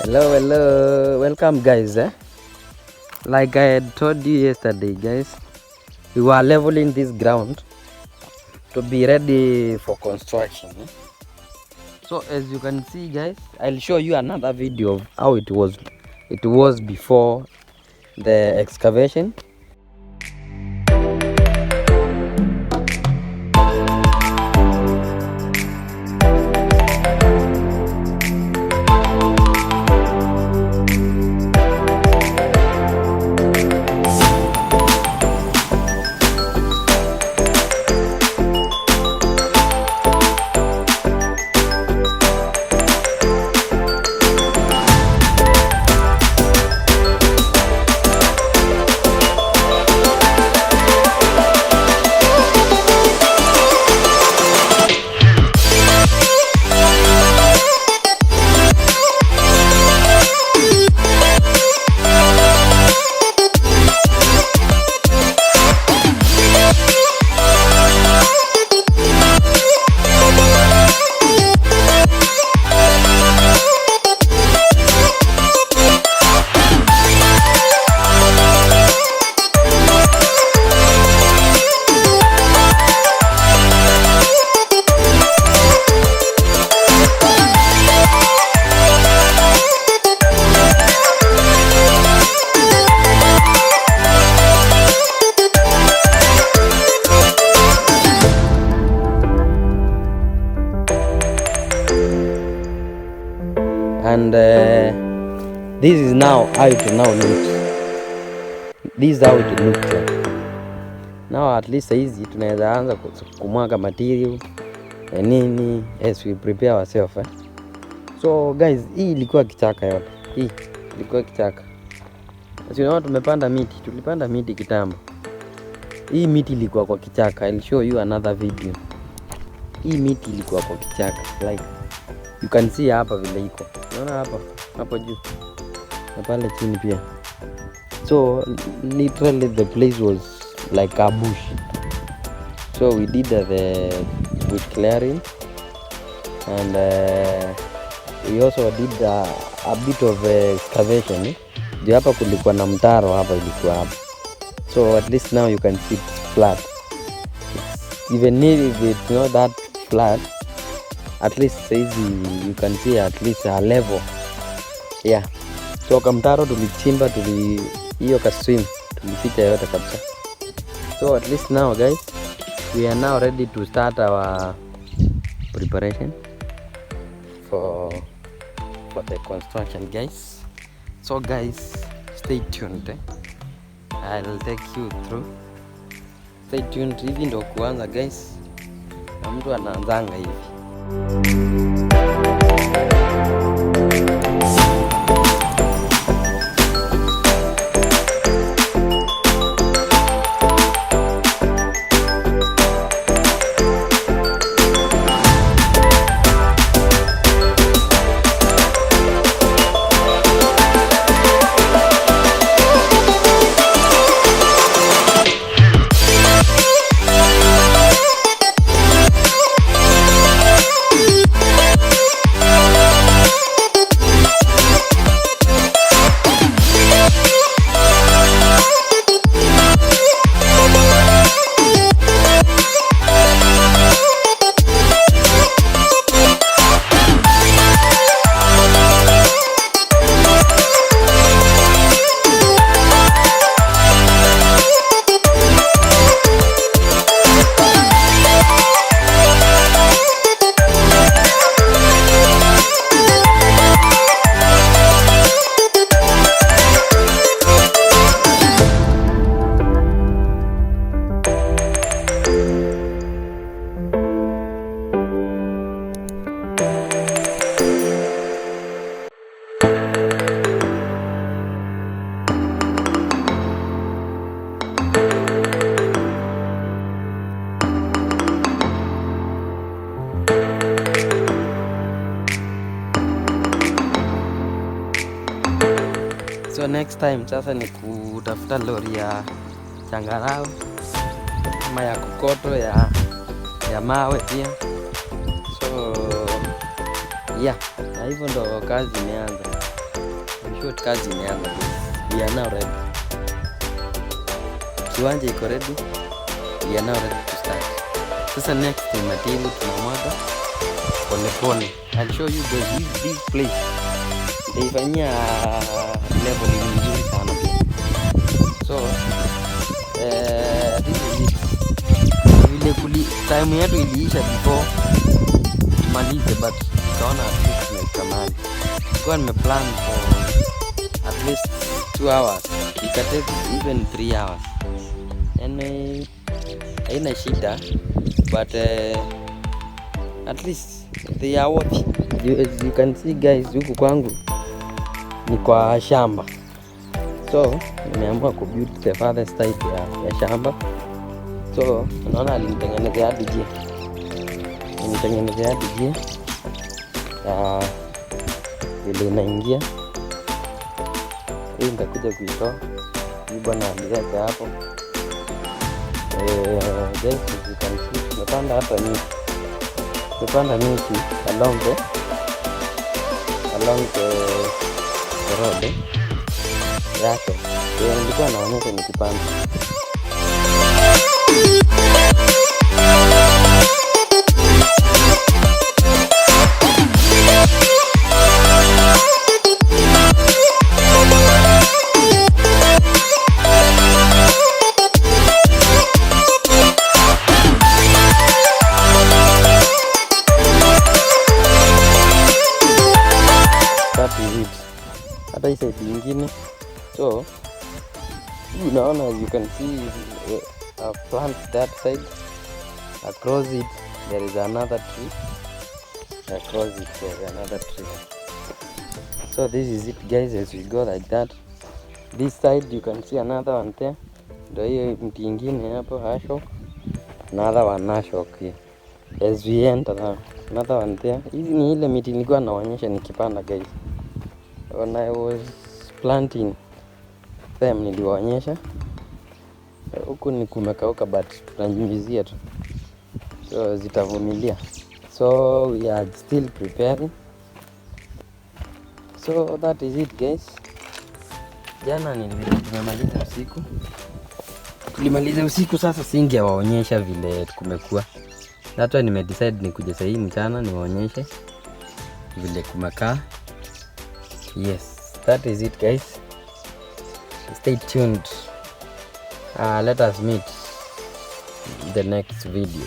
Hello, welcome guys. Like I had told you yesterday guys, we were leveling this ground to be ready for construction. So as you can see guys, I'll show you another video of how it was before the excavation. And this is now how it now looks. This is how it looks like. Now at least hizi tunaweza anza kumwaga material nini as we prepare ourselves. So guys, hii ilikuwa kichaka yote. Hii ilikuwa kichaka. Sio tumepanda miti, tulipanda miti kitambo. Hii miti ilikuwa kwa kichaka. I'll show you another video. Hii miti ilikuwa kwa kichaka like you can see hapa vile iko. Unaona hapo juu. Na pale chini pia. So literally the place was like a bush. So we did the bush clearing and we also did a bit of excavation. Ndio hapa kulikuwa na mtaro hapa ilikuwa hapa. So at least now you can see it's flat. Even if it's not that flat, at least says you can see at least a level. Yeah. So kamtaro tulichimba hiyo ka swim tulificha yote kabisa. So at least now guys, we are now ready to start our preparation for the construction guys. So guys, stay tuned. I'll take you through. Stay tuned. Hivi ndo kuanza guys. Na mtu anaanzanga hivi. So next time sasa ni kutafuta lori ya changarawe ama ya kokoto ya mawe pia. So yeah, na hivyo ndo kazi imeanza. In short, kazi imeanza. We are now ready. Kiwanja iko ready. We are now ready to start. Sasa next ni material tunamwaga pole pole. I'll show you this place. Nitaifanyia level nzuri sana pia. So this is it. Vile time yetu iliisha before tumalize, but tukaona at least tumekamali. Kwa nimeplan for at least 2 hours. It can take even 3 hours. Yani haina shida, but at least they are worthy. As you can see guys, huku kwangu ni kwa shamba. So nimeamua kubuild the farthest side ya shamba. So unaona alinitengenezea hadi je. Nitengenezea hadi je. Vile inaingia. Hii nitakuja kuitoa. Hii bwana aliweka hapo. Guys, as you can see, tumepanda hapa miti. Tumepanda miti along the road yake. Nilikuwa naonyesha nikipanda. Hata hii side nyingine. So unaona, as you can see, I've planted that side. Across it there is another tree. Across it there is another tree. So this is it guys, as we go like that. This side you can see another one there. Ndio hiyo mti ingine hapo Ashok. Another one Ashok here. As we enter now, another one there. Hizi ni ile miti nilikuwa naonyesha nikipanda guys. When I was planting them niliwaonyesha. Huku ni kumekauka but tunanyunyizia tu. So zitavumilia. So we are still preparing. So that is it guys. Jana tumemaliza usiku. Tulimaliza usiku, sasa singewaonyesha vile kumekuwa. That's why nimedecide nikuje sasa hii mchana niwaonyeshe vile kumekaa. Yes, that is it guys. Stay tuned. Let us meet in the next video.